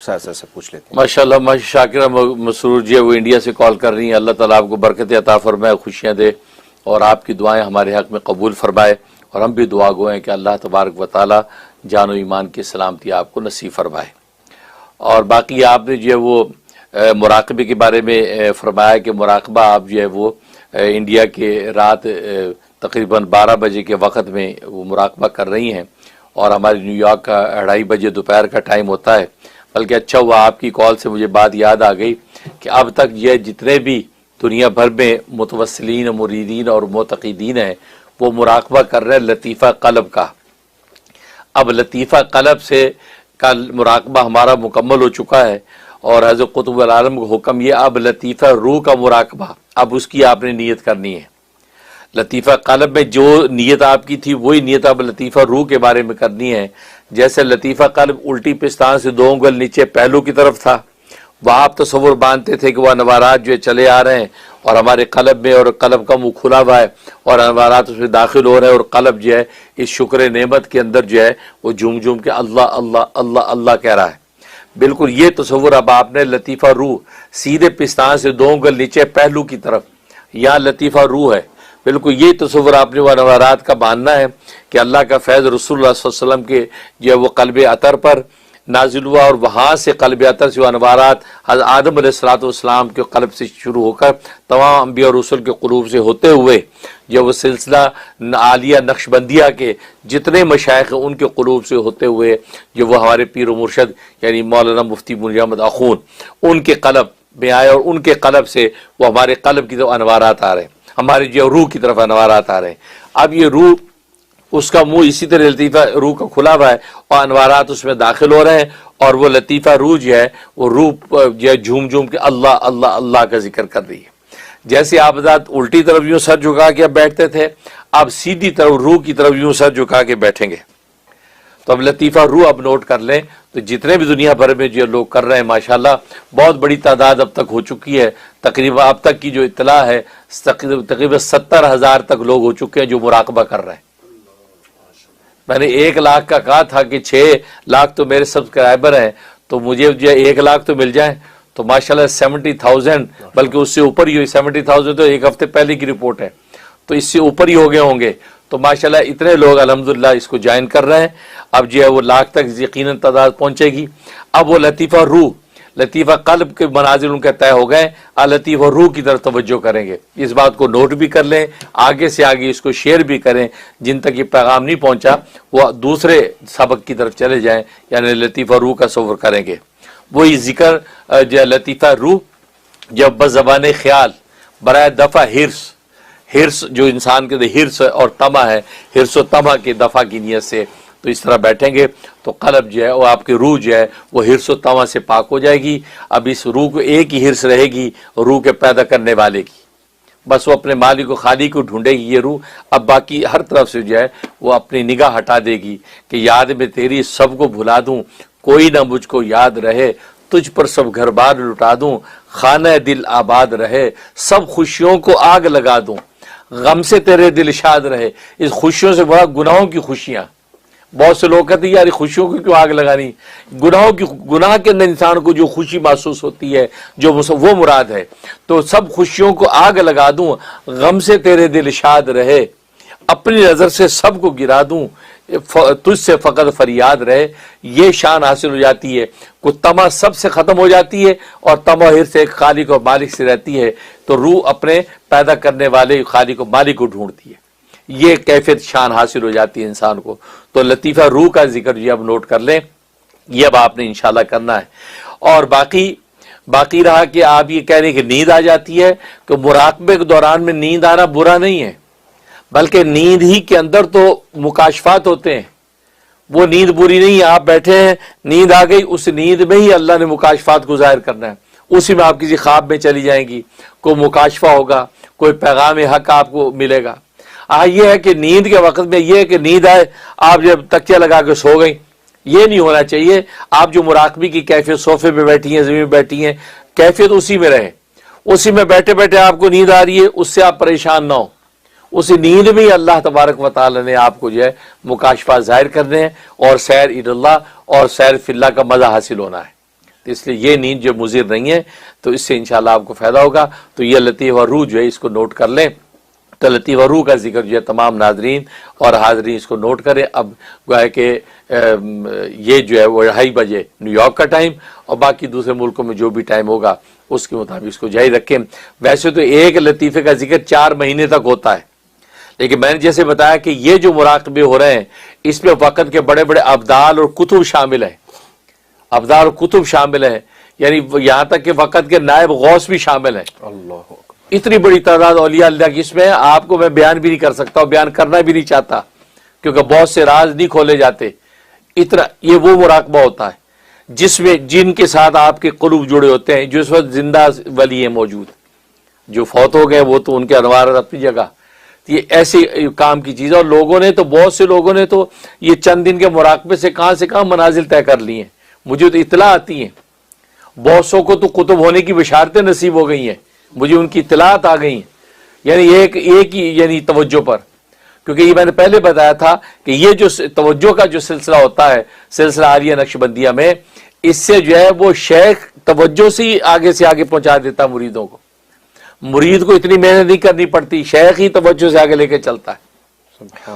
سے پوچھ لیتے ہیں۔ ماشاءاللہ شاکرہ مسرور جی وہ انڈیا سے کال کر رہی ہیں، اللہ تعالیٰ آپ کو برکت عطا فرمائے، خوشیاں دے اور آپ کی دعائیں ہمارے حق میں قبول فرمائے، اور ہم بھی دعا گو ہیں کہ اللہ تبارک و تعالیٰ جان و ایمان کی سلامتی آپ کو نصیب فرمائے۔ اور باقی آپ نے جو ہے وہ مراقبے کے بارے میں فرمایا کہ مراقبہ آپ جو ہے وہ انڈیا کے رات تقریباً 12 بجے کے وقت میں وہ مراقبہ کر رہی ہیں، اور ہمارے نیو یارک کا 2:30 بجے دوپہر کا ٹائم ہوتا ہے۔ بلکہ اچھا ہوا آپ کی کال سے مجھے بات یاد آ گئی کہ اب تک یہ جتنے بھی دنیا بھر میں متوسلین، مریدین اور معتقدین ہیں وہ مراقبہ کر رہے ہیں لطیفہ قلب کا۔ اب لطیفہ قلب سے کا مراقبہ ہمارا مکمل ہو چکا ہے، اور حضرت قطب العالم کا حکم یہ اب لطیفہ روح کا مراقبہ، اب اس کی آپ نے نیت کرنی ہے۔ لطیفہ قلب میں جو نیت آپ کی تھی وہی نیت اب لطیفہ روح کے بارے میں کرنی ہے۔ جیسے لطیفہ قلب الٹی پستان سے 2 انگل نیچے پہلو کی طرف تھا، وہاں آپ تصور باندھتے تھے کہ وہ انوارات جو ہے چلے آ رہے ہیں اور ہمارے قلب میں، اور قلب کا منہ کھلا ہوا ہے اور انوارات اس میں داخل ہو رہے ہیں، اور قلب جو ہے اس شکر نعمت کے اندر جو ہے وہ جھوم جھوم کے اللہ اللہ اللہ اللہ کہہ رہا ہے۔ بالکل یہ تصور اب آپ نے لطیفہ روح سیدھے پستان سے 2 انگل نیچے پہلو کی طرف، یہاں لطیفہ روح ہے، بالکل یہ تصور آپ نے وہ انوارات کا باندھنا ہے کہ اللہ کا فیض رسول اللہ صلی اللہ علیہ وسلم کے جو ہے وہ قلب اطہر پر نازل ہوا، اور وہاں سے قلب اطہر سے وہ انوارات حضرت آدم علیہ السلام کے قلب سے شروع ہو کر تمام انبیاء اور رسول کے قلوب سے ہوتے ہوئے جو وہ سلسلہ عالیہ نقشبندیہ کے جتنے مشائخ ہیں ان کے قلوب سے ہوتے ہوئے جو وہ ہمارے پیر و مرشد یعنی مولانا مفتی منیر احمد اخون ان کے قلب میں آئے، اور ان کے قلب سے وہ ہمارے قلب کی طرف انوارات آ رہے ہیں، ہمارے جو روح کی طرف انوارات آ رہے ہیں۔ اب یہ روح اس کا منہ اسی طرح لطیفہ روح کا کھلا ہوا ہے اور انوارات اس میں داخل ہو رہے ہیں، اور وہ لطیفہ روح جو ہے وہ روح جو ہے جھوم جھوم کے اللہ اللہ اللہ کا ذکر کر رہی ہے۔ جیسے آپ ذات الٹی طرف یوں سر جھکا کے اب بیٹھتے تھے، اب سیدھی طرف روح کی طرف یوں سر جھکا کے بیٹھیں گے۔ تو اب لطیفہ روح اب نوٹ کر لیں، تو جتنے بھی دنیا بھر میں جو لوگ کر رہے ہیں ماشاءاللہ بہت بڑی تعداد اب تک ہو چکی ہے، تقریباً اب تک کی جو اطلاع ہے تقریباً 70,000 تک لوگ ہو چکے ہیں جو مراقبہ کر رہے ہیں۔ میں نے 1 لاکھ کا کہا تھا کہ 6 لاکھ تو میرے سبسکرائبر ہیں، تو مجھے جو 1 لاکھ تو مل جائیں، تو ماشاءاللہ 70,000 بلکہ اس سے اوپر ہی ہوئی، 70,000 تو 1 ہفتے پہلے کی رپورٹ ہے، تو اس سے اوپر ہی ہو گئے ہوں گے۔ تو ماشاءاللہ اتنے لوگ الحمدللہ اس کو جوائن کر رہے ہیں، اب جو ہے وہ لاکھ تک یقیناً تعداد پہنچے گی۔ اب وہ لطیفہ روح، لطیفہ قلب کے منازل ان کے طے ہو گئے، لطیفہ روح کی طرف توجہ کریں گے۔ اس بات کو نوٹ بھی کر لیں، آگے سے آگے اس کو شیئر بھی کریں، جن تک یہ پیغام نہیں پہنچا وہ دوسرے سبق کی طرف چلے جائیں، یعنی لطیفہ روح کا تصور کریں گے۔ وہی ذکر جو لطیفہ روح جب بزبان خیال برائے دفع حرص جو انسان کے حرص اور طمع ہے، حرص و طمع کے دفع کی نیت سے تو اس طرح بیٹھیں گے تو قلب جو ہے وہ آپ کی روح جو ہے وہ حرص و طمع سے پاک ہو جائے گی۔ اب اس روح کو ایک ہی حرص رہے گی، روح کے پیدا کرنے والے کی، بس وہ اپنے مالک و خالق کو ڈھونڈے گی یہ روح۔ اب باقی ہر طرف سے جو ہے وہ اپنی نگاہ ہٹا دے گی کہ یاد میں تیری سب کو بھلا دوں، کوئی نہ مجھ کو یاد رہے، تجھ پر سب گھر بار لٹا دوں، خانہ دل آباد رہے، سب خوشیوں کو آگ لگا دوں، غم سے تیرے دل شاد رہے۔ اس خوشیوں سے بڑا گناہوں کی خوشیاں، بہت سے لوگ کہتے ہیں یار خوشیوں کو کیوں آگ لگانی، گناہ کے اندر انسان کو جو خوشی محسوس ہوتی ہے جو وہ مراد ہے۔ تو سب خوشیوں کو آگ لگا دوں، غم سے تیرے دل شاد رہے، اپنی نظر سے سب کو گرا دوں، تجھ سے فقط فریاد رہے۔ یہ شان حاصل ہو جاتی ہے کو طمع سب سے ختم ہو جاتی ہے، اور طمع حرص ایک خالق اور مالک سے رہتی ہے، تو روح اپنے پیدا کرنے والے خالق و مالک کو ڈھونڈتی ہے، یہ کیفیت شان حاصل ہو جاتی ہے انسان کو۔ تو لطیفہ روح کا ذکر یہ اب نوٹ کر لیں، یہ اب آپ نے انشاءاللہ کرنا ہے۔ اور باقی رہا کہ آپ یہ کہہ رہے ہیں کہ نیند آ جاتی ہے، کہ مراقبے کے دوران میں نیند آنا برا نہیں ہے، بلکہ نیند ہی کے اندر تو مکاشفات ہوتے ہیں، وہ نیند بری نہیں ہے۔ آپ بیٹھے ہیں، نیند آ گئی، اس نیند میں ہی اللہ نے مکاشفات کو ظاہر کرنا ہے، اسی میں آپ کسی خواب میں چلی جائیں گی، کوئی مکاشفہ ہوگا، کوئی پیغام حق آپ کو ملے گا۔ یہ ہے کہ نیند کے وقت میں یہ ہے کہ نیند آئے آپ جب تکیہ لگا کے سو گئی، یہ نہیں ہونا چاہیے۔ آپ جو مراقبے کی کیفیت صوفے پہ بیٹھی ہیں، زمین پہ بیٹھی ہیں، کیفیت اسی میں رہے، اسی میں بیٹھے بیٹھے آپ کو نیند آ رہی ہے، اس سے آپ پریشان نہ ہو، اسی نیند میں ہی اللہ تبارک و تعالی نے آپ کو جو ہے مکاشفات ظاہر کرنے ہیں، اور سیر الی اللہ اور سیر فی اللہ کا مزہ حاصل ہونا ہے۔ تو اس لیے یہ نیند جو مضر نہیں ہے، تو اس سے انشاءاللہ آپ کو فائدہ ہوگا. تو یہ لطیف اور روح جو ہے اس کو نوٹ کر لیں. تو لطیف اور روح کا ذکر جو ہے تمام ناظرین اور حاضرین اس کو نوٹ کریں. اب گویا کہ یہ جو ہے وہ 2:30 بجے نیو یارک کا ٹائم، اور باقی دوسرے ملکوں میں جو بھی ٹائم ہوگا اس کے مطابق اس کو جاری رکھیں. ویسے تو ایک لطیفے کا ذکر 4 مہینے تک ہوتا ہے، لیکن میں نے جیسے بتایا کہ یہ جو مراقبے ہو رہے ہیں اس میں وقت کے بڑے بڑے ابدال اور کتب شامل ہیں. ابدال اور کتب شامل ہیں، یعنی یہاں تک کہ وقت کے نائب غوث بھی شامل ہیں. اللہ، اتنی بڑی تعداد اولیاء اللہ کی اس میں آپ کو میں بیان بھی نہیں کر سکتا اور بیان کرنا بھی نہیں چاہتا، کیونکہ بہت سے راز نہیں کھولے جاتے. اتنا یہ وہ مراقبہ ہوتا ہے جس میں جن کے ساتھ آپ کے قلوب جڑے ہوتے ہیں، جو اس وقت زندہ ولی ہیں موجود، جو فوت ہو گئے وہ تو ان کے انوار اپنی جگہ. یہ ایسی کام کی چیز ہے. اور لوگوں نے تو، بہت سے لوگوں نے تو یہ چند دن کے مراقبے سے کہاں منازل طے کر لی ہیں. مجھے تو اطلاع آتی ہیں بہت سو کو تو کتب ہونے کی بشارتیں نصیب ہو گئی ہیں، مجھے ان کی اطلاعات آ گئی ہیں. یعنی ایک ہی یعنی توجہ پر، کیونکہ یہ میں نے پہلے بتایا تھا کہ یہ جو توجہ کا جو سلسلہ ہوتا ہے، سلسلہ عالیہ نقشبندیہ میں، اس سے جو ہے وہ شیخ توجہ سے ہی آگے پہنچا دیتا مریدوں کو. مرید کو اتنی محنت نہیں کرنی پڑتی، شیخ ہی توجہ سے آگے لے کے چلتا ہے.